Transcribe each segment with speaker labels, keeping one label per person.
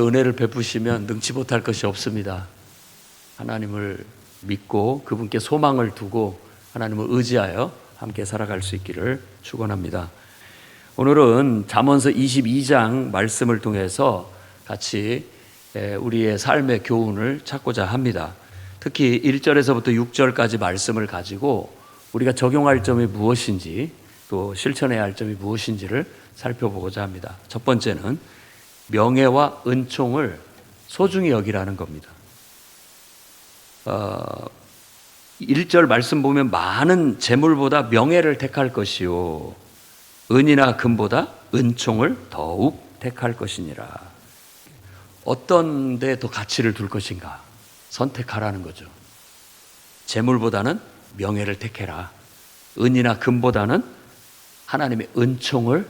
Speaker 1: 은혜를 베푸시면 능치 못할 것이 없습니다. 하나님을 믿고 그분께 소망을 두고 하나님을 의지하여 함께 살아갈 수 있기를 축원합니다. 오늘은 잠언서 22장 말씀을 통해서 같이 우리의 삶의 교훈을 찾고자 합니다. 특히 1절에서부터 6절까지 말씀을 가지고 우리가 적용할 점이 무엇인지 또 실천해야 할 점이 무엇인지를 살펴보고자 합니다. 첫 번째는 명예와 은총을 소중히 여기라는 겁니다. 1절 말씀 보면 많은 재물보다 명예를 택할 것이요 은이나 금보다 은총을 더욱 택할 것이니라. 어떤 데 더 가치를 둘 것인가 선택하라는 거죠. 재물보다는 명예를 택해라. 은이나 금보다는 하나님의 은총을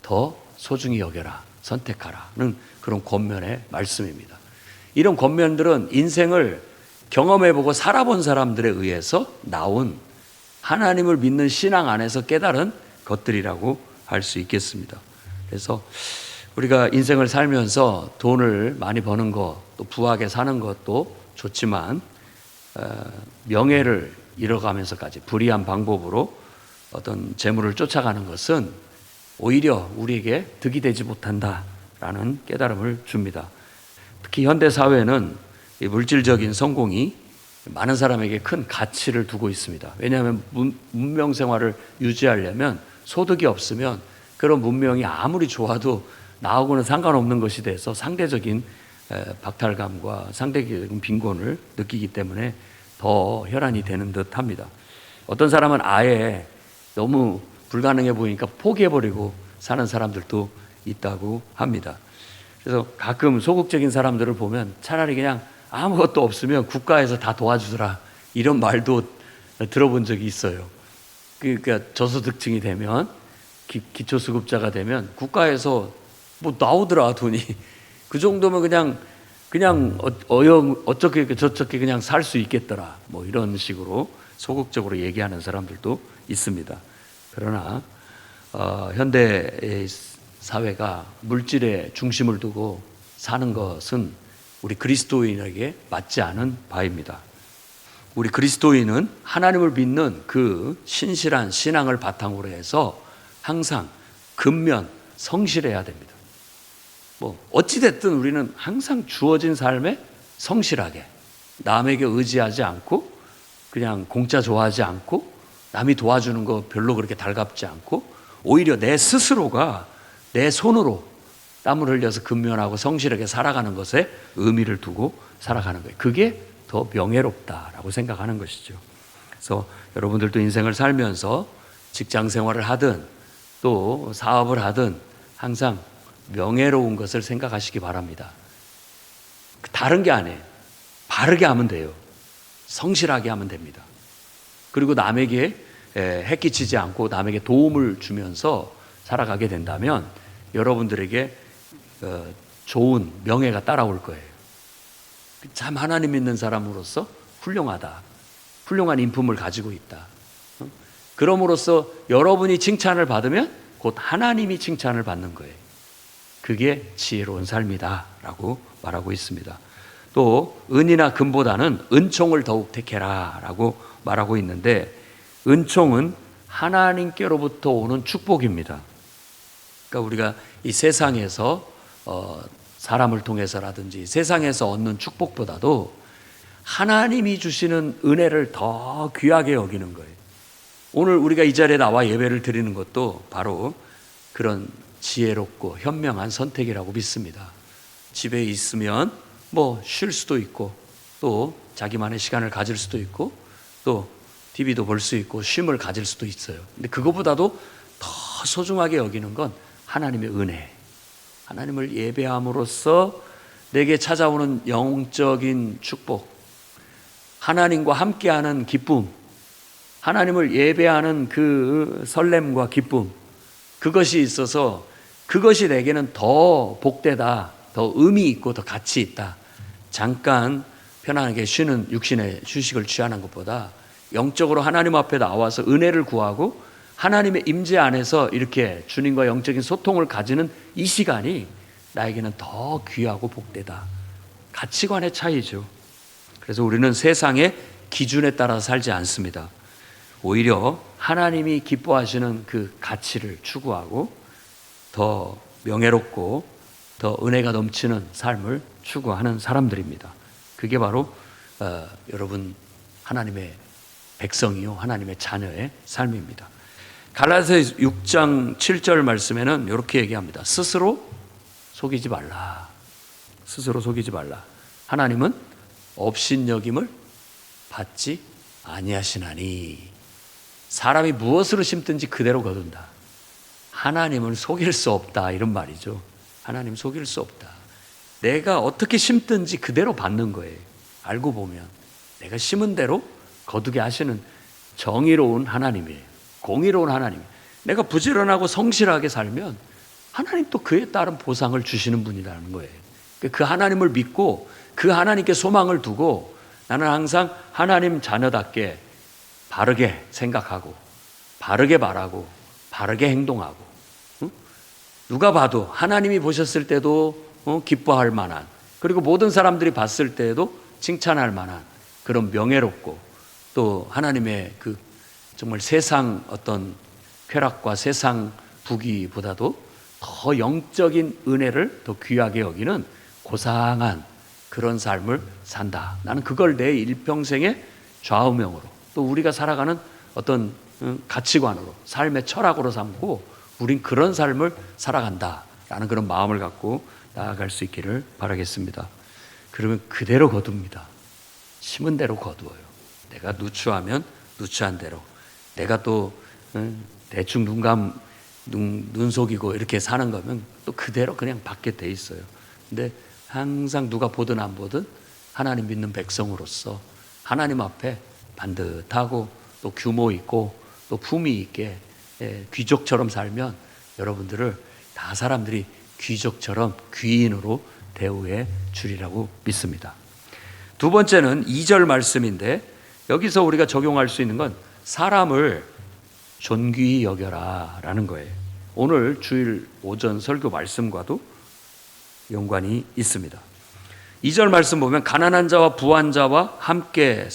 Speaker 1: 더 소중히 여겨라. 선택하라는 그런 권면의 말씀입니다. 이런 권면들은 인생을 경험해보고 살아본 사람들에 의해서 나온 하나님을 믿는 신앙 안에서 깨달은 것들이라고 할 수 있겠습니다. 그래서 우리가 인생을 살면서 돈을 많이 버는 것, 또 부하게 사는 것도 좋지만 명예를 잃어가면서까지 불의한 방법으로 어떤 재물을 쫓아가는 것은 오히려 우리에게 득이 되지 못한다라는 깨달음을 줍니다. 특히 현대 사회는 이 물질적인 성공이 많은 사람에게 큰 가치를 두고 있습니다. 왜냐하면 문명 생활을 유지하려면 소득이 없으면 그런 문명이 아무리 좋아도 나하고는 상관없는 것이 돼서 상대적인 박탈감과 상대적인 빈곤을 느끼기 때문에 더 혈안이 되는 듯 합니다. 어떤 사람은 아예 너무 불가능해 보이니까 포기해버리고 사는 사람들도 있다고 합니다. 그래서 가끔 소극적인 사람들을 보면 차라리 그냥 아무것도 없으면 국가에서 다 도와주더라 이런 말도 들어본 적이 있어요. 그러니까 저소득층이 되면 기초수급자가 되면 국가에서 뭐 나오더라 돈이 그 정도면 그냥 어쩌게 저쩌게 그냥 살 수 있겠더라 뭐 이런 식으로 소극적으로 얘기하는 사람들도 있습니다. 그러나 현대 사회가 물질에 중심을 두고 사는 것은 우리 그리스도인에게 맞지 않은 바입니다. 우리 그리스도인은 하나님을 믿는 그 신실한 신앙을 바탕으로 해서 항상 근면 성실해야 됩니다. 뭐 어찌됐든 우리는 항상 주어진 삶에 성실하게 남에게 의지하지 않고 그냥 공짜 좋아하지 않고 남이 도와주는 거 별로 그렇게 달갑지 않고 오히려 내 스스로가 내 손으로 땀을 흘려서 근면하고 성실하게 살아가는 것에 의미를 두고 살아가는 거예요. 그게 더 명예롭다라고 생각하는 것이죠. 그래서 여러분들도 인생을 살면서 직장 생활을 하든 또 사업을 하든 항상 명예로운 것을 생각하시기 바랍니다. 다른 게 아니에요. 바르게 하면 돼요. 성실하게 하면 됩니다. 그리고 남에게 해끼치지 않고 남에게 도움을 주면서 살아가게 된다면 여러분들에게 좋은 명예가 따라올 거예요. 참 하나님 믿는 사람으로서 훌륭하다. 훌륭한 인품을 가지고 있다. 그럼으로써 여러분이 칭찬을 받으면 곧 하나님이 칭찬을 받는 거예요. 그게 지혜로운 삶이다 라고 말하고 있습니다. 또 은이나 금보다는 은총을 더욱 택해라 라고 말하고 있는데 은총은 하나님께로부터 오는 축복입니다. 그러니까 우리가 이 세상에서 사람을 통해서라든지 세상에서 얻는 축복보다도 하나님이 주시는 은혜를 더 귀하게 여기는 거예요. 오늘 우리가 이 자리에 나와 예배를 드리는 것도 바로 그런 지혜롭고 현명한 선택이라고 믿습니다. 집에 있으면 뭐 쉴 수도 있고 또 자기만의 시간을 가질 수도 있고 또 TV도 볼 수 있고 쉼을 가질 수도 있어요. 근데 그거보다도 더 소중하게 여기는 건 하나님의 은혜. 하나님을 예배함으로써 내게 찾아오는 영적인 축복, 하나님과 함께하는 기쁨, 하나님을 예배하는 그 설렘과 기쁨, 그것이 있어서 그것이 내게는 더 복되다, 더 의미 있고 더 가치 있다. 잠깐 편안하게 쉬는 육신의 휴식을 취하는 것보다 영적으로 하나님 앞에 나와서 은혜를 구하고 하나님의 임재 안에서 이렇게 주님과 영적인 소통을 가지는 이 시간이 나에게는 더 귀하고 복되다. 가치관의 차이죠. 그래서 우리는 세상의 기준에 따라 살지 않습니다. 오히려 하나님이 기뻐하시는 그 가치를 추구하고 더 명예롭고 더 은혜가 넘치는 삶을 추구하는 사람들입니다. 그게 바로 여러분 하나님의 백성이요 하나님의 자녀의 삶입니다. 갈라디아서 6장 7절 말씀에는 이렇게 얘기합니다. 스스로 속이지 말라. 스스로 속이지 말라. 하나님은 업신여김을 받지 아니하시나니. 사람이 무엇으로 심든지 그대로 거둔다. 하나님을 속일 수 없다, 이런 말이죠. 하나님 속일 수 없다. 내가 어떻게 심든지 그대로 받는 거예요. 알고 보면 내가 심은 대로 거두게 하시는 정의로운 하나님이에요. 공의로운 하나님. 내가 부지런하고 성실하게 살면 하나님 또 그에 따른 보상을 주시는 분이라는 거예요. 그 하나님을 믿고 그 하나님께 소망을 두고 나는 항상 하나님 자녀답게 바르게 생각하고 바르게 말하고 바르게 행동하고, 누가 봐도 하나님이 보셨을 때도 기뻐할 만한, 그리고 모든 사람들이 봤을 때에도 칭찬할 만한 그런 명예롭고, 또 하나님의 그 정말 세상 어떤 쾌락과 세상 부귀보다도 더 영적인 은혜를 더 귀하게 여기는 고상한 그런 삶을 산다. 나는 그걸 내 일평생의 좌우명으로, 또 우리가 살아가는 어떤 가치관으로, 삶의 철학으로 삼고 우린 그런 삶을 살아간다라는 그런 마음을 갖고 나아갈 수 있기를 바라겠습니다. 그러면 그대로 거둡니다. 심은 대로 거두어요. 내가 누추하면 누추한 대로, 내가 또 대충 눈 속이고 이렇게 사는 거면 또 그대로 그냥 받게 돼 있어요. 근데 항상 누가 보든 안 보든 하나님 믿는 백성으로서 하나님 앞에 반듯하고 또 규모 있고 또 품위 있게 귀족처럼 살면 여러분들을 다 사람들이 귀족처럼 귀인으로 대우해 주리라고 믿습니다. 두 번째는 2절 말씀인데, 여기서 우리가 적용할 수 있는 건 사람을 존귀히 여겨라 라는 거예요. 오늘 주일 오전 설교 말씀과도 연관이 있습니다. 2절 말씀 보면 가난한 자와 부한 자와 함께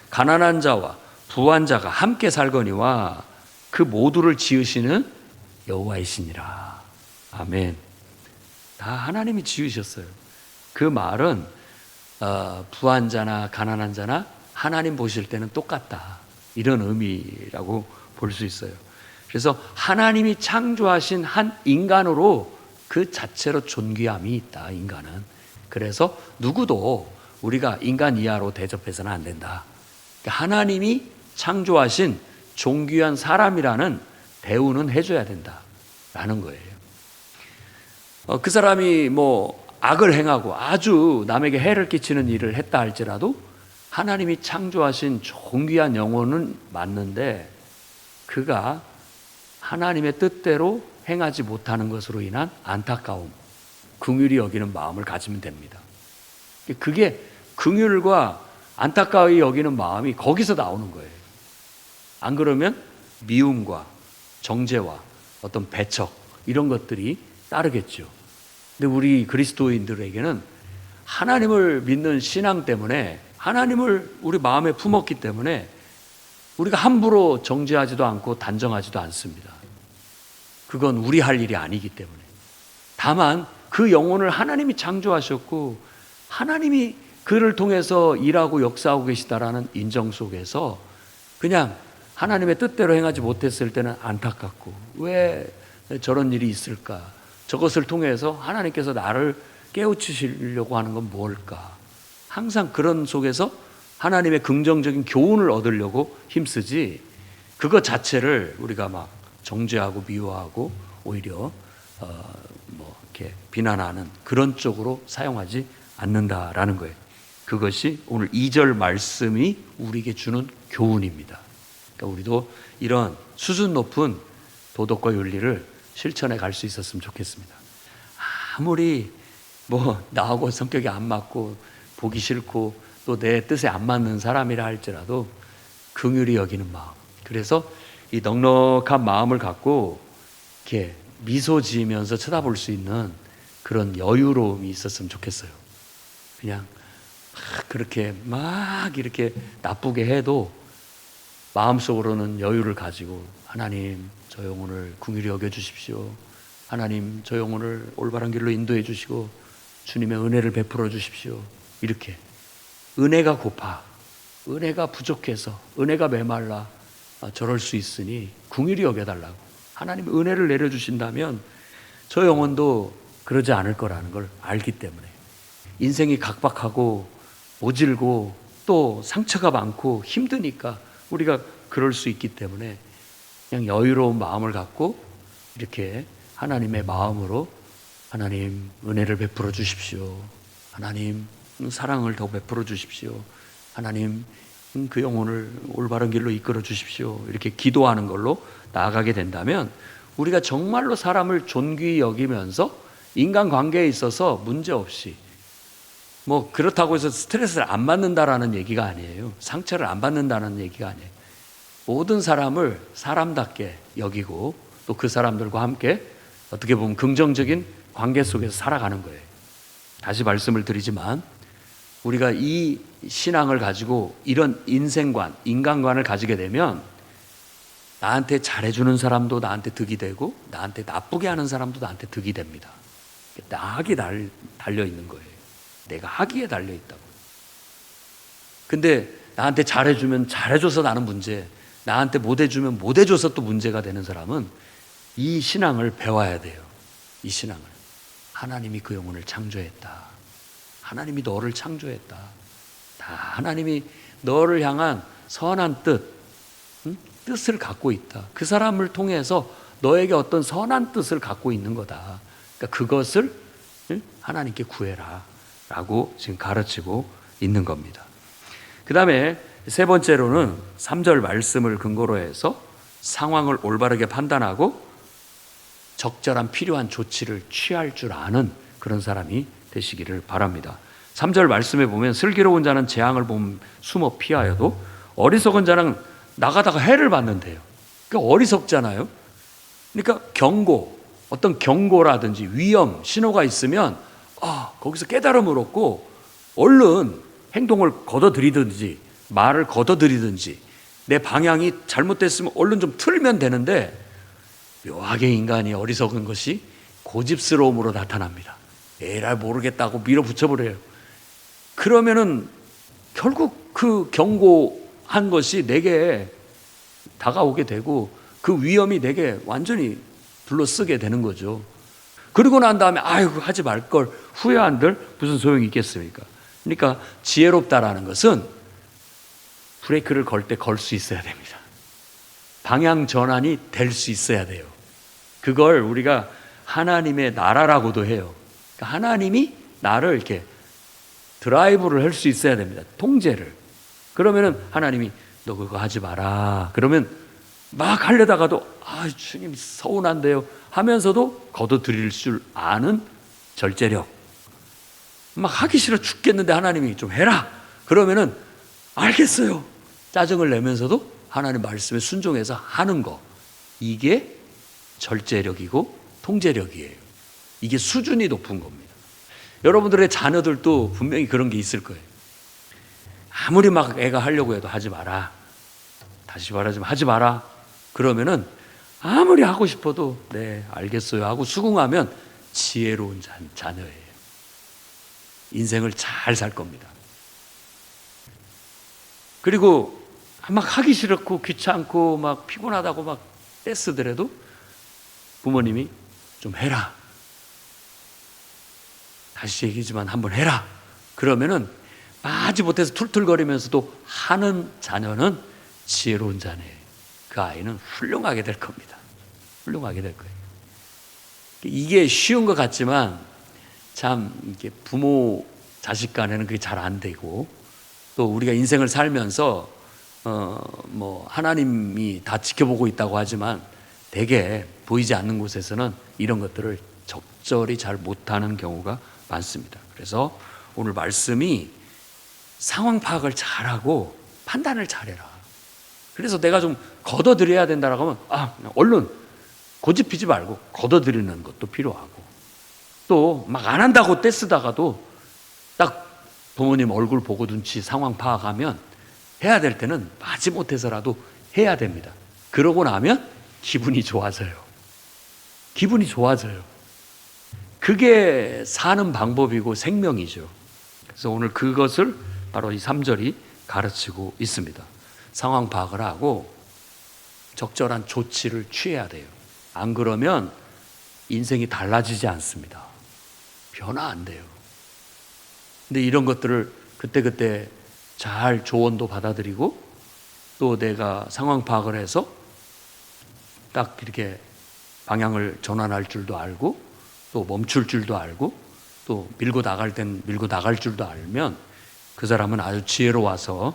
Speaker 1: 가난한 자와 부한 자가 함께 살거니와 그 모두를 지으시는 여호와이시니라. 아멘. 다 하나님이 지으셨어요. 그 말은 부한 자나 가난한 자나 하나님 보실 때는 똑같다, 이런 의미라고 볼 수 있어요. 그래서 하나님이 창조하신 한 인간으로 그 자체로 존귀함이 있다, 인간은. 그래서 누구도 우리가 인간 이하로 대접해서는 안 된다. 하나님이 창조하신 존귀한 사람이라는 대우는 해줘야 된다라는 거예요. 그 사람이 뭐 악을 행하고 아주 남에게 해를 끼치는 일을 했다 할지라도 하나님이 창조하신 존귀한 영혼은 맞는데 그가 하나님의 뜻대로 행하지 못하는 것으로 인한 안타까움, 긍휼히 여기는 마음을 가지면 됩니다. 그게 긍휼과 안타까이 여기는 마음이 거기서 나오는 거예요. 안 그러면 미움과 정죄와 어떤 배척, 이런 것들이 따르겠죠. 근데 우리 그리스도인들에게는 하나님을 믿는 신앙 때문에, 하나님을 우리 마음에 품었기 때문에 우리가 함부로 정죄하지도 않고 단정하지도 않습니다. 그건 우리 할 일이 아니기 때문에. 다만 그 영혼을 하나님이 창조하셨고 하나님이 그를 통해서 일하고 역사하고 계시다라는 인정 속에서 그냥 하나님의 뜻대로 행하지 못했을 때는 안타깝고, 왜 저런 일이 있을까? 저것을 통해서 하나님께서 나를 깨우치시려고 하는 건 뭘까? 항상 그런 속에서 하나님의 긍정적인 교훈을 얻으려고 힘쓰지, 그것 자체를 우리가 막 정죄하고 미워하고 오히려 이렇게 비난하는 그런 쪽으로 사용하지 않는다라는 거예요. 그것이 오늘 2절 말씀이 우리에게 주는 교훈입니다. 그러니까 우리도 이런 수준 높은 도덕과 윤리를 실천해 갈 수 있었으면 좋겠습니다. 아무리 나하고 성격이 안 맞고 보기 싫고 또 내 뜻에 안 맞는 사람이라 할지라도 긍휼히 여기는 마음, 그래서 이 넉넉한 마음을 갖고 이렇게 미소 지으면서 쳐다볼 수 있는 그런 여유로움이 있었으면 좋겠어요. 그냥 그렇게 막 이렇게 나쁘게 해도 마음속으로는 여유를 가지고 하나님 저 영혼을 긍휼히 여겨주십시오. 하나님 저 영혼을 올바른 길로 인도해 주시고 주님의 은혜를 베풀어 주십시오. 이렇게 은혜가 고파, 은혜가 부족해서, 은혜가 메말라 저럴 수 있으니 긍휼히 여겨달라고 하나님 은혜를 내려주신다면 저 영혼도 그러지 않을 거라는 걸 알기 때문에 인생이 각박하고 모질고 또 상처가 많고 힘드니까 우리가 그럴 수 있기 때문에 그냥 여유로운 마음을 갖고 이렇게 하나님의 마음으로 하나님 은혜를 베풀어 주십시오. 하나님 사랑을 더 베풀어 주십시오. 하나님 그 영혼을 올바른 길로 이끌어 주십시오. 이렇게 기도하는 걸로 나아가게 된다면 우리가 정말로 사람을 존귀히 여기면서 인간관계에 있어서 문제없이 뭐 그렇다고 해서 스트레스를 안 받는다라는 얘기가 아니에요. 상처를 안 받는다는 얘기가 아니에요. 모든 사람을 사람답게 여기고 또 그 사람들과 함께 어떻게 보면 긍정적인 관계 속에서 살아가는 거예요. 다시 말씀을 드리지만 우리가 이 신앙을 가지고 이런 인생관, 인간관을 가지게 되면 나한테 잘해주는 사람도 나한테 득이 되고 나한테 나쁘게 하는 사람도 나한테 득이 됩니다. 낙이 달려 있는 거예요. 내가 하기에 달려 있다고. 근데 나한테 잘해주면 잘해줘서 나는 문제, 나한테 못해주면 못해줘서 또 문제가 되는 사람은 이 신앙을 배워야 돼요. 이 신앙을. 하나님이 그 영혼을 창조했다. 하나님이 너를 창조했다. 다 하나님이 너를 향한 선한 뜻을 갖고 있다. 그 사람을 통해서 너에게 어떤 선한 뜻을 갖고 있는 거다. 그러니까 그것을 하나님께 구해라 라고 지금 가르치고 있는 겁니다. 그 다음에 세 번째로는 3절 말씀을 근거로 해서 상황을 올바르게 판단하고 적절한 필요한 조치를 취할 줄 아는 그런 사람이 되시기를 바랍니다. 3절 말씀에 보면 슬기로운 자는 재앙을 보면 숨어 피하여도 어리석은 자는 나가다가 해를 받는데요. 그러니까 어리석잖아요. 그러니까 경고, 어떤 경고라든지 위험, 신호가 있으면 거기서 깨달음을 얻고 얼른 행동을 걷어들이든지 말을 걷어들이든지 내 방향이 잘못됐으면 얼른 좀 틀면 되는데 묘하게 인간이 어리석은 것이 고집스러움으로 나타납니다. 에라 모르겠다고 밀어붙여버려요. 그러면은 결국 그 경고한 것이 내게 다가오게 되고 그 위험이 내게 완전히 둘러쓰게 되는 거죠. 그러고 난 다음에 아이고 하지 말걸 후회한들 무슨 소용이 있겠습니까? 그러니까 지혜롭다라는 것은 브레이크를 걸 때 걸 수 있어야 됩니다. 방향 전환이 될 수 있어야 돼요. 그걸 우리가 하나님의 나라라고도 해요. 그러니까 하나님이 나를 이렇게 드라이브를 할 수 있어야 됩니다. 통제를. 그러면은 하나님이 너 그거 하지 마라. 그러면 막 하려다가도 주님 서운한데요 하면서도 걷어들일 줄 아는 절제력. 막 하기 싫어 죽겠는데 하나님이 좀 해라. 그러면은 알겠어요. 짜증을 내면서도 하나님 말씀에 순종해서 하는 거. 이게 절제력이고 통제력이에요. 이게 수준이 높은 겁니다. 여러분들의 자녀들도 분명히 그런 게 있을 거예요. 아무리 막 애가 하려고 해도 하지 마라. 다시 말하자면 하지 마라. 그러면은 아무리 하고 싶어도 네 알겠어요 하고 수긍하면 지혜로운 자녀예요. 인생을 잘 살 겁니다. 그리고 막 하기 싫고 귀찮고 막 피곤하다고 막 떼쓰더라도 부모님이 좀 해라. 다시 얘기지만 한번 해라. 그러면은 마지 못해서 툴툴거리면서도 하는 자녀는 지혜로운 자녀예요. 그 아이는 훌륭하게 될 겁니다. 훌륭하게 될 거예요. 이게 쉬운 것 같지만 참 이게 부모 자식 간에는 그게 잘 안 되고 또 우리가 인생을 살면서 뭐 하나님이 다 지켜보고 있다고 하지만 대개 보이지 않는 곳에서는 이런 것들을 적절히 잘 못하는 경우가 많습니다. 그래서 오늘 말씀이 상황 파악을 잘하고 판단을 잘해라. 그래서 내가 좀 걷어들여야 된다라고 하면 얼른 고집피지 말고 걷어들이는 것도 필요하고 또 막 안 한다고 떼쓰다가도 딱 부모님 얼굴 보고 눈치 상황 파악하면 해야 될 때는 마지못해서라도 해야 됩니다. 그러고 나면 기분이 좋아져요. 기분이 좋아져요. 그게 사는 방법이고 생명이죠. 그래서 오늘 그것을 바로 이 3절이 가르치고 있습니다. 상황 파악을 하고 적절한 조치를 취해야 돼요. 안 그러면 인생이 달라지지 않습니다. 변화 안 돼요. 근데 이런 것들을 그때그때 잘 조언도 받아들이고 또 내가 상황 파악을 해서 딱 이렇게 방향을 전환할 줄도 알고 또 멈출 줄도 알고 또 밀고 나갈 땐 밀고 나갈 줄도 알면 그 사람은 아주 지혜로워서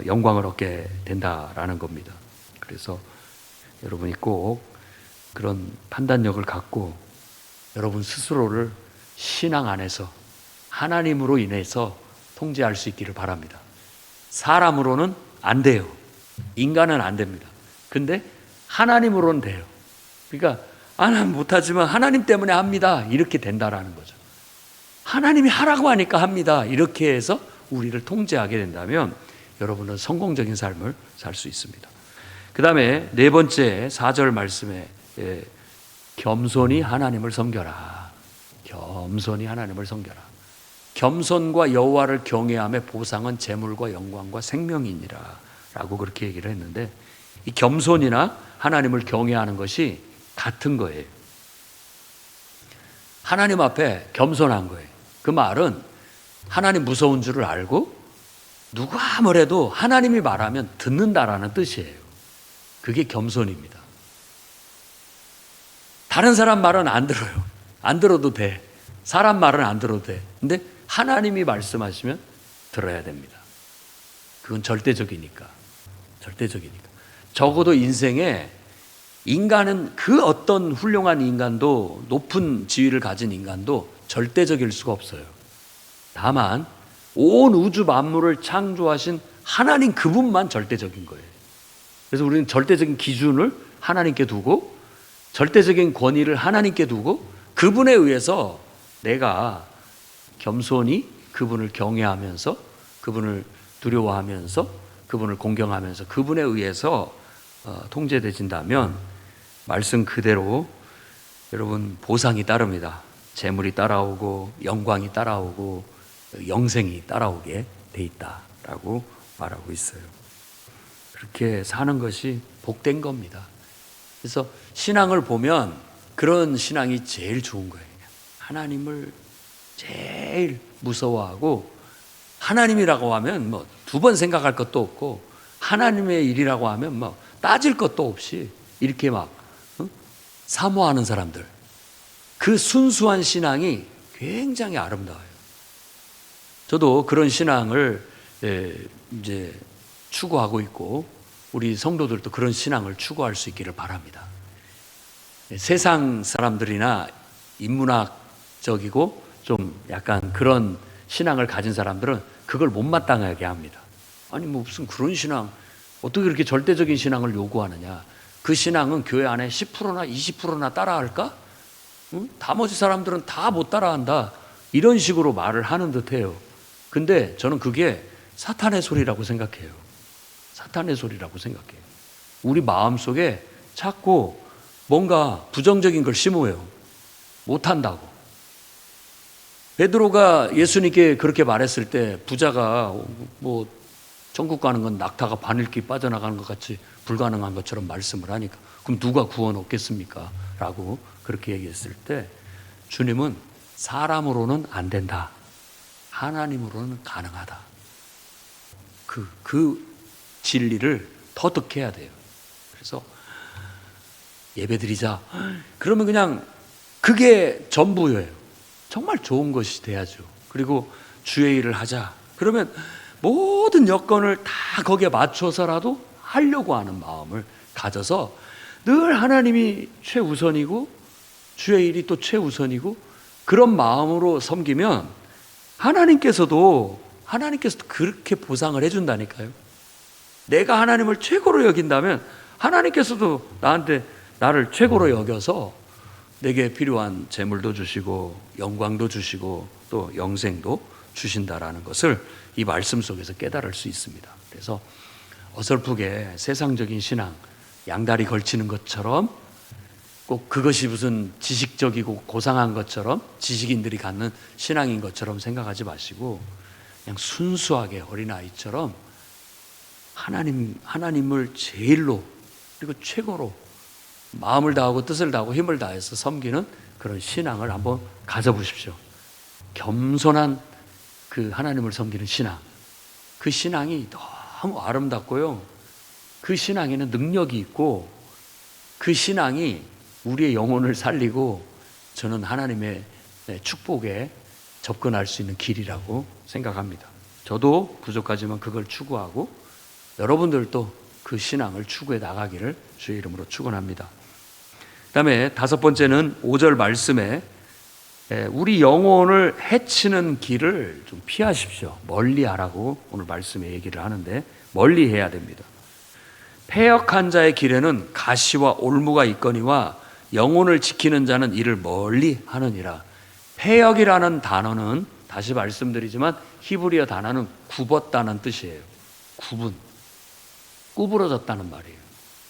Speaker 1: 영광을 얻게 된다라는 겁니다. 그래서 여러분이 꼭 그런 판단력을 갖고 여러분 스스로를 신앙 안에서 하나님으로 인해서 통제할 수 있기를 바랍니다. 사람으로는 안 돼요. 인간은 안 됩니다. 근데 하나님으로는 돼요. 그러니까 난 못하지만 하나님 때문에 합니다. 이렇게 된다라는 거죠. 하나님이 하라고 하니까 합니다. 이렇게 해서 우리를 통제하게 된다면 여러분은 성공적인 삶을 살 수 있습니다. 그 다음에 네 번째 4절 말씀에 겸손히 하나님을 섬겨라. 겸손히 하나님을 섬겨라. 겸손과 여호와를 경외함의 보상은 재물과 영광과 생명이니라 라고 그렇게 얘기를 했는데 이 겸손이나 하나님을 경외하는 것이 같은 거예요. 하나님 앞에 겸손한 거예요. 그 말은 하나님 무서운 줄을 알고 누가 뭐래도 하나님이 말하면 듣는다라는 뜻이에요. 그게 겸손입니다. 다른 사람 말은 안 들어요. 안 들어도 돼. 사람 말은 안 들어도 돼. 근데 하나님이 말씀하시면 들어야 됩니다. 그건 절대적이니까. 절대적이니까. 적어도 인생에 인간은 그 어떤 훌륭한 인간도 높은 지위를 가진 인간도 절대적일 수가 없어요. 다만 온 우주 만물을 창조하신 하나님 그분만 절대적인 거예요. 그래서 우리는 절대적인 기준을 하나님께 두고 절대적인 권위를 하나님께 두고 그분에 의해서 내가 겸손히 그분을 경외하면서 그분을 두려워하면서 그분을 공경하면서 그분에 의해서 통제되진다면 말씀 그대로 여러분 보상이 따릅니다. 재물이 따라오고 영광이 따라오고 영생이 따라오게 돼 있다라고 말하고 있어요. 그렇게 사는 것이 복된 겁니다. 그래서 신앙을 보면 그런 신앙이 제일 좋은 거예요. 하나님을 제일 무서워하고 하나님이라고 하면 뭐 두 번 생각할 것도 없고 하나님의 일이라고 하면 뭐 따질 것도 없이 이렇게 막 사모하는 사람들, 그 순수한 신앙이 굉장히 아름다워요. 저도 그런 신앙을 이제 추구하고 있고 우리 성도들도 그런 신앙을 추구할 수 있기를 바랍니다. 세상 사람들이나 인문학적이고 좀 약간 그런 신앙을 가진 사람들은 그걸 못마땅하게 합니다. 아니 뭐 무슨 그런 신앙, 어떻게 그렇게 절대적인 신앙을 요구하느냐. 그 신앙은 교회 안에 10%나 20%나 따라할까? 나머지 사람들은 다 못 따라한다. 이런 식으로 말을 하는 듯해요. 근데 저는 그게 사탄의 소리라고 생각해요. 사탄의 소리라고 생각해요. 우리 마음속에 자꾸 뭔가 부정적인 걸 심어요. 못한다고. 베드로가 예수님께 그렇게 말했을 때 부자가 뭐 천국 가는 건 낙타가 바늘길 빠져나가는 것 같이 불가능한 것처럼 말씀을 하니까 그럼 누가 구원 얻겠습니까? 라고 그렇게 얘기했을 때 주님은 사람으로는 안 된다. 하나님으로는 가능하다. 그 진리를 터득해야 돼요. 그래서 예배드리자. 그러면 그냥 그게 전부예요. 정말 좋은 것이 돼야죠. 그리고 주의 일을 하자. 그러면 모든 여건을 다 거기에 맞춰서라도 하려고 하는 마음을 가져서 늘 하나님이 최우선이고 주의 일이 또 최우선이고 그런 마음으로 섬기면 하나님께서도 그렇게 보상을 해준다니까요. 내가 하나님을 최고로 여긴다면 하나님께서도 나를 최고로 여겨서 내게 필요한 재물도 주시고 영광도 주시고 또 영생도 주신다라는 것을 이 말씀 속에서 깨달을 수 있습니다. 그래서 어설프게 세상적인 신앙, 양다리 걸치는 것처럼 꼭 그것이 무슨 지식적이고 고상한 것처럼 지식인들이 갖는 신앙인 것처럼 생각하지 마시고 그냥 순수하게 어린아이처럼 하나님을 제일로 그리고 최고로 마음을 다하고 뜻을 다하고 힘을 다해서 섬기는 그런 신앙을 한번 가져보십시오. 겸손한 그 하나님을 섬기는 신앙, 그 신앙이 너무 아름답고요, 그 신앙에는 능력이 있고 그 신앙이 우리의 영혼을 살리고 저는 하나님의 축복에 접근할 수 있는 길이라고 생각합니다. 저도 부족하지만 그걸 추구하고 여러분들도 그 신앙을 추구해 나가기를 주의 이름으로 축원합니다. 그 다음에 5번째는 5절 말씀에 우리 영혼을 해치는 길을 좀 피하십시오. 멀리하라고 오늘 말씀에 얘기를 하는데 멀리해야 됩니다. 패역한 자의 길에는 가시와 올무가 있거니와 영혼을 지키는 자는 이를 멀리 하느니라. 패역이라는 단어는 다시 말씀드리지만 히브리어 단어는 굽었다는 뜻이에요. 굽은, 구부러졌다는 말이에요.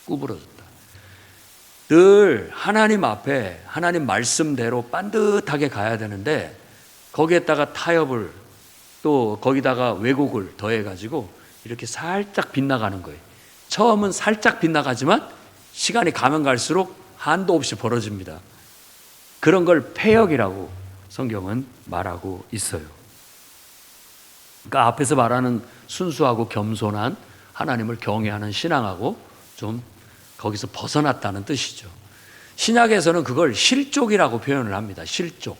Speaker 1: 구부러졌다. 늘 하나님 앞에 하나님 말씀대로 반듯하게 가야 되는데 거기에다가 타협을 또 거기다가 왜곡을 더해가지고 이렇게 살짝 빗나가는 거예요. 처음은 살짝 빗나가지만 시간이 가면 갈수록 한도 없이 벌어집니다. 그런 걸 패역이라고 성경은 말하고 있어요. 그러니까 앞에서 말하는 순수하고 겸손한 하나님을 경외하는 신앙하고 좀 거기서 벗어났다는 뜻이죠. 신약에서는 그걸 실족이라고 표현을 합니다. 실족.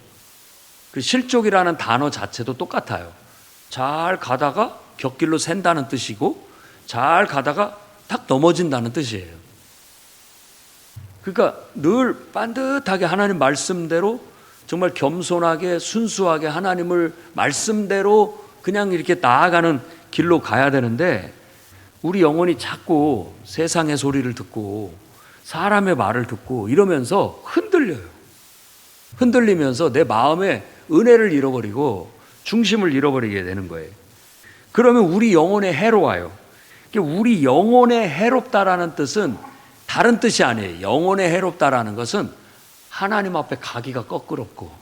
Speaker 1: 그 실족이라는 단어 자체도 똑같아요. 잘 가다가 곁길로 샌다는 뜻이고 잘 가다가 탁 넘어진다는 뜻이에요. 그러니까 늘 반듯하게 하나님 말씀대로 정말 겸손하게 순수하게 하나님을 말씀대로 그냥 이렇게 나아가는 길로 가야 되는데 우리 영혼이 자꾸 세상의 소리를 듣고 사람의 말을 듣고 이러면서 흔들려요. 흔들리면서 내 마음의 은혜를 잃어버리고 중심을 잃어버리게 되는 거예요. 그러면 우리 영혼에 해로워요. 우리 영혼에 해롭다라는 뜻은 다른 뜻이 아니에요. 영혼에 해롭다라는 것은 하나님 앞에 가기가 껄끄럽고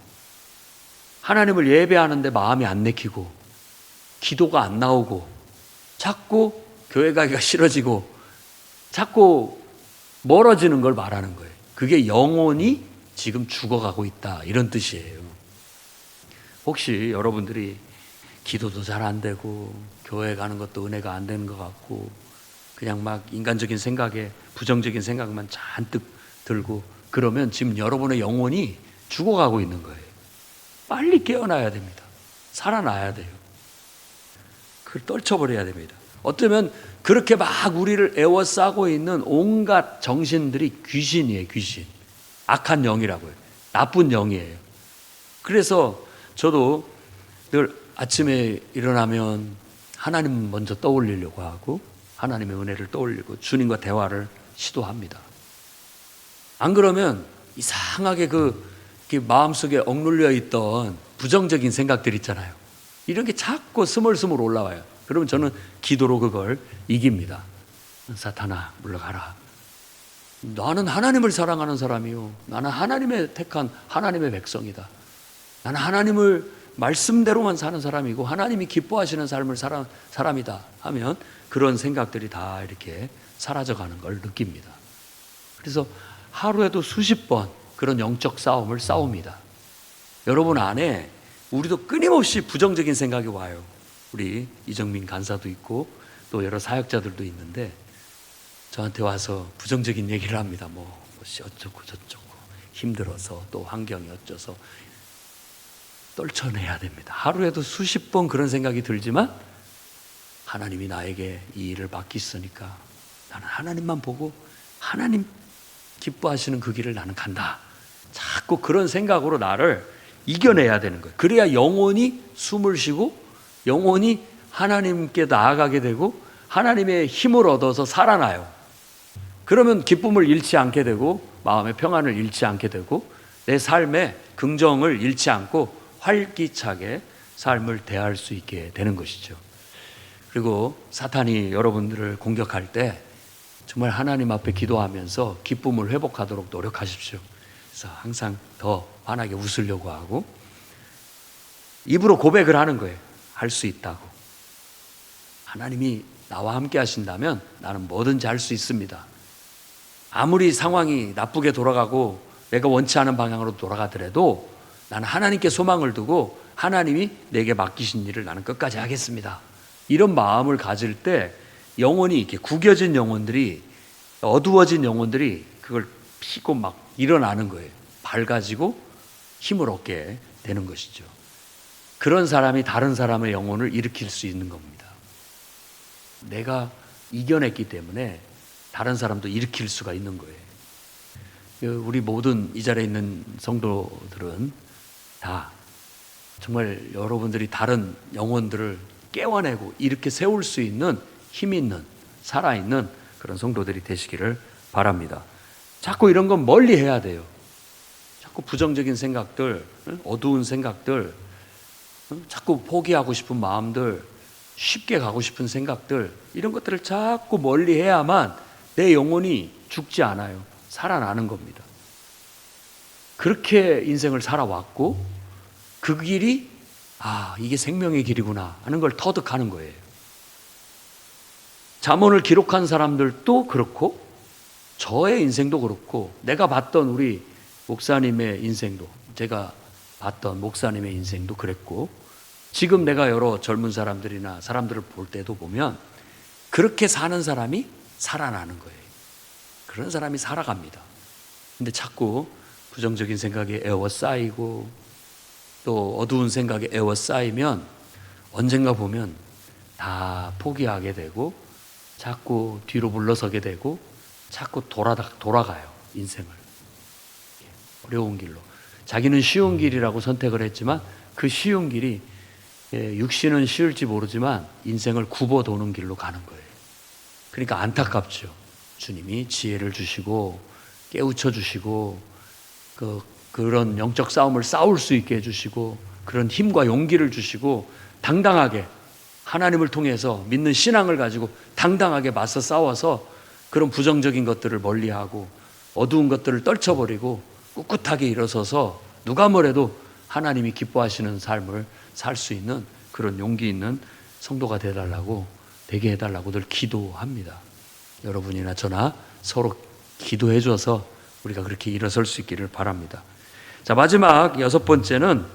Speaker 1: 하나님을 예배하는데 마음이 안 내키고 기도가 안 나오고 자꾸 교회 가기가 싫어지고 자꾸 멀어지는 걸 말하는 거예요. 그게 영혼이 지금 죽어가고 있다 이런 뜻이에요. 혹시 여러분들이 기도도 잘 안 되고 교회 가는 것도 은혜가 안 되는 것 같고 그냥 막 인간적인 생각에 부정적인 생각만 잔뜩 들고 그러면 지금 여러분의 영혼이 죽어가고 있는 거예요. 빨리 깨어나야 됩니다. 살아나야 돼요. 그걸 떨쳐버려야 됩니다. 어쩌면 그렇게 막 우리를 애워싸고 있는 온갖 정신들이 귀신이에요. 귀신. 악한 영이라고요. 나쁜 영이에요. 그래서 저도 늘 아침에 일어나면 하나님 먼저 떠올리려고 하고 하나님의 은혜를 떠올리고 주님과 대화를 시도합니다. 안 그러면 이상하게 그 마음속에 억눌려 있던 부정적인 생각들 있잖아요. 이런 게 자꾸 스물스물 올라와요. 그러면 저는 기도로 그걸 이깁니다. 사탄아 물러가라. 나는 하나님을 사랑하는 사람이요. 나는 하나님의 택한 하나님의 백성이다. 나는 하나님을 말씀대로만 사는 사람이고 하나님이 기뻐하시는 삶을 사는 사람이다 하면 그런 생각들이 다 이렇게 사라져가는 걸 느낍니다. 그래서 하루에도 수십 번 그런 영적 싸움을 싸웁니다. 여러분 안에 우리도 끊임없이 부정적인 생각이 와요. 우리 이정민 간사도 있고 또 여러 사역자들도 있는데 저한테 와서 부정적인 얘기를 합니다. 뭐시 어쩌고 저쩌고 힘들어서 또 환경이 어쩌서 떨쳐내야 됩니다. 하루에도 수십 번 그런 생각이 들지만 하나님이 나에게 이 일을 맡겼으니까 나는 하나님만 보고 하나님 기뻐하시는 그 길을 나는 간다. 자꾸 그런 생각으로 나를 이겨내야 되는 거예요. 그래야 영혼이 숨을 쉬고 영혼이 하나님께 나아가게 되고 하나님의 힘을 얻어서 살아나요. 그러면 기쁨을 잃지 않게 되고 마음의 평안을 잃지 않게 되고 내 삶에 긍정을 잃지 않고 활기차게 삶을 대할 수 있게 되는 것이죠. 그리고 사탄이 여러분들을 공격할 때 정말 하나님 앞에 기도하면서 기쁨을 회복하도록 노력하십시오. 그래서 항상 더 환하게 웃으려고 하고 입으로 고백을 하는 거예요. 할 수 있다고. 하나님이 나와 함께 하신다면 나는 뭐든지 할 수 있습니다. 아무리 상황이 나쁘게 돌아가고 내가 원치 않은 방향으로 돌아가더라도 나는 하나님께 소망을 두고 하나님이 내게 맡기신 일을 나는 끝까지 하겠습니다. 이런 마음을 가질 때 영혼이 이렇게 구겨진 영혼들이, 어두워진 영혼들이 그걸 피고 막 일어나는 거예요. 밝아지고 힘을 얻게 되는 것이죠. 그런 사람이 다른 사람의 영혼을 일으킬 수 있는 겁니다. 내가 이겨냈기 때문에 다른 사람도 일으킬 수가 있는 거예요. 우리 모든 이 자리에 있는 성도들은 다 정말 여러분들이 다른 영혼들을 깨워내고 이렇게 세울 수 있는 힘 있는, 살아있는 그런 성도들이 되시기를 바랍니다. 자꾸 이런 건 멀리 해야 돼요. 자꾸 부정적인 생각들, 어두운 생각들, 자꾸 포기하고 싶은 마음들, 쉽게 가고 싶은 생각들, 이런 것들을 자꾸 멀리 해야만 내 영혼이 죽지 않아요. 살아나는 겁니다. 그렇게 인생을 살아왔고 그 길이 이게 생명의 길이구나 하는 걸 터득하는 거예요. 잠언을 기록한 사람들도 그렇고 저의 인생도 그렇고 내가 봤던 우리 목사님의 인생도, 제가 봤던 목사님의 인생도 그랬고 지금 내가 여러 젊은 사람들이나 사람들을 볼 때도 보면 그렇게 사는 사람이 살아나는 거예요. 그런 사람이 살아갑니다. 근데 자꾸 부정적인 생각에 에워싸이고 또 어두운 생각에 에워싸이면 언젠가 보면 다 포기하게 되고 자꾸 뒤로 물러서게 되고 자꾸 돌아가요. 인생을 어려운 길로. 자기는 쉬운 길이라고 선택을 했지만 그 쉬운 길이 육신은 쉬울지 모르지만 인생을 굽어도는 길로 가는 거예요. 그러니까 안타깝죠. 주님이 지혜를 주시고 깨우쳐 주시고 그런 영적 싸움을 싸울 수 있게 해주시고 그런 힘과 용기를 주시고 당당하게 하나님을 통해서 믿는 신앙을 가지고 당당하게 맞서 싸워서 그런 부정적인 것들을 멀리하고 어두운 것들을 떨쳐버리고 꿋꿋하게 일어서서 누가 뭐래도 하나님이 기뻐하시는 삶을 살 수 있는 그런 용기 있는 성도가 되게 해달라고 늘 기도합니다. 여러분이나 저나 서로 기도해 줘서 우리가 그렇게 일어설 수 있기를 바랍니다. 자, 마지막 6번째는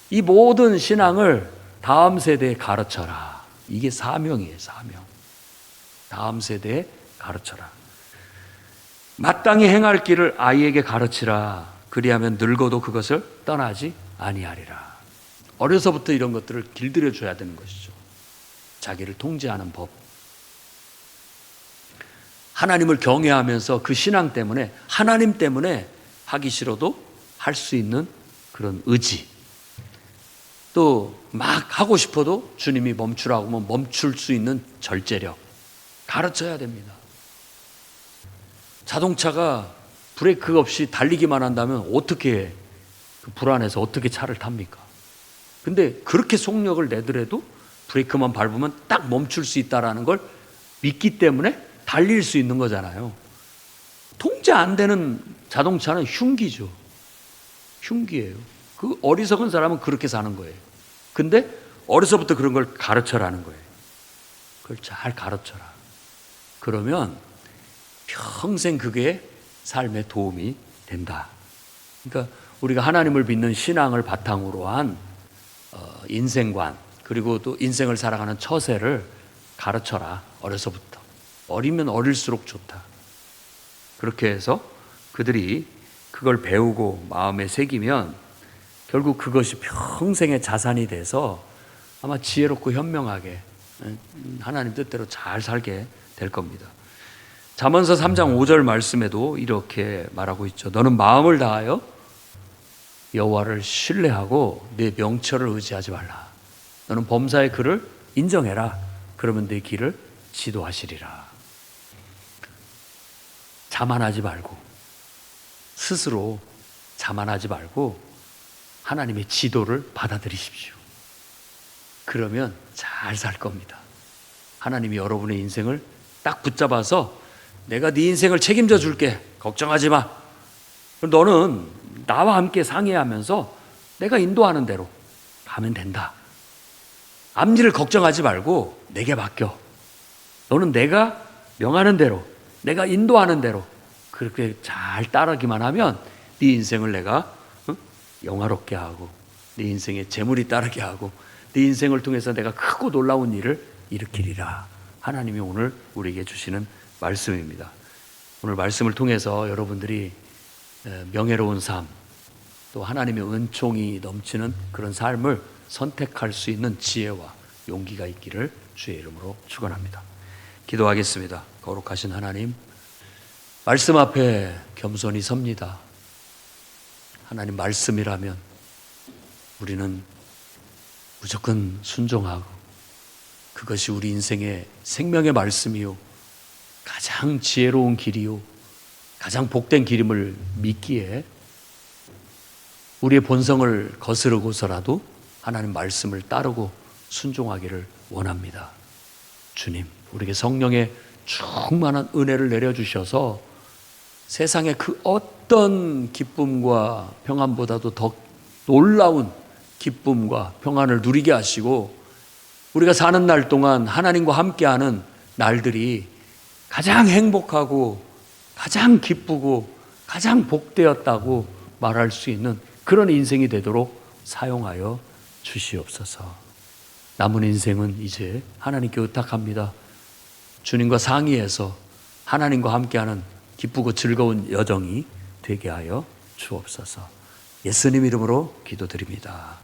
Speaker 1: 이 모든 신앙을 다음 세대에 가르쳐라. 이게 사명이에요. 사명. 다음 세대에 가르쳐라. 마땅히 행할 길을 아이에게 가르치라. 그리하면 늙어도 그것을 떠나지 아니하리라. 어려서부터 이런 것들을 길들여 줘야 되는 것이죠. 자기를 통제하는 법. 하나님을 경외하면서 그 신앙 때문에 하나님 때문에 하기 싫어도 할 수 있는 그런 의지. 또 막 하고 싶어도 주님이 멈추라고 하면 멈출 수 있는 절제력. 가르쳐야 됩니다. 자동차가 브레이크 없이 달리기만 한다면 어떻게 그 불안해서 어떻게 차를 탑니까? 근데 그렇게 속력을 내더라도 브레이크만 밟으면 딱 멈출 수 있다는 걸 믿기 때문에 달릴 수 있는 거잖아요. 통제 안 되는 자동차는 흉기죠. 흉기예요. 그 어리석은 사람은 그렇게 사는 거예요. 근데 어려서부터 그런 걸 가르쳐라는 거예요. 그걸 잘 가르쳐라. 그러면 평생 그게 삶에 도움이 된다. 그러니까 우리가 하나님을 믿는 신앙을 바탕으로 한 인생관, 그리고 또 인생을 살아가는 처세를 가르쳐라. 어려서부터. 어리면 어릴수록 좋다. 그렇게 해서 그들이 그걸 배우고 마음에 새기면 결국 그것이 평생의 자산이 돼서 아마 지혜롭고 현명하게 하나님 뜻대로 잘 살게 될 겁니다. 잠언서 3장 5절 말씀에도 이렇게 말하고 있죠. 너는 마음을 다하여 여호와를 신뢰하고 내 명철을 의지하지 말라. 너는 범사의 그를 인정해라. 그러면 내 길을 지도하시리라. 자만하지 말고 스스로 자만하지 말고 하나님의 지도를 받아들이십시오. 그러면 잘 살 겁니다. 하나님이 여러분의 인생을 딱 붙잡아서 내가 네 인생을 책임져 줄게. 걱정하지 마. 너는 나와 함께 상의하면서 내가 인도하는 대로 가면 된다. 앞일을 걱정하지 말고 내게 맡겨. 너는 내가 명하는 대로, 내가 인도하는 대로 그렇게 잘 따르기만 하면 네 인생을 내가 영화롭게 하고 네 인생에 재물이 따르게 하고 네 인생을 통해서 내가 크고 놀라운 일을 일으키리라. 하나님이 오늘 우리에게 주시는 말씀입니다. 오늘 말씀을 통해서 여러분들이 명예로운 삶, 또 하나님의 은총이 넘치는 그런 삶을 선택할 수 있는 지혜와 용기가 있기를 주의 이름으로 축원합니다. 기도하겠습니다. 거룩하신 하나님, 말씀 앞에 겸손히 섭니다. 하나님 말씀이라면 우리는 무조건 순종하고 그것이 우리 인생의 생명의 말씀이요 가장 지혜로운 길이요 가장 복된 길임을 믿기에 우리의 본성을 거스르고서라도 하나님 말씀을 따르고 순종하기를 원합니다. 주님, 우리에게 성령의 충만한 은혜를 내려주셔서 세상의 그 어떤 기쁨과 평안보다도 더 놀라운 기쁨과 평안을 누리게 하시고 우리가 사는 날 동안 하나님과 함께하는 날들이 가장 행복하고 가장 기쁘고 가장 복되었다고 말할 수 있는 그런 인생이 되도록 사용하여 주시옵소서. 남은 인생은 이제 하나님께 의탁합니다. 주님과 상의해서 하나님과 함께하는 기쁘고 즐거운 여정이 되게 하여 주옵소서. 예수님 이름으로 기도드립니다.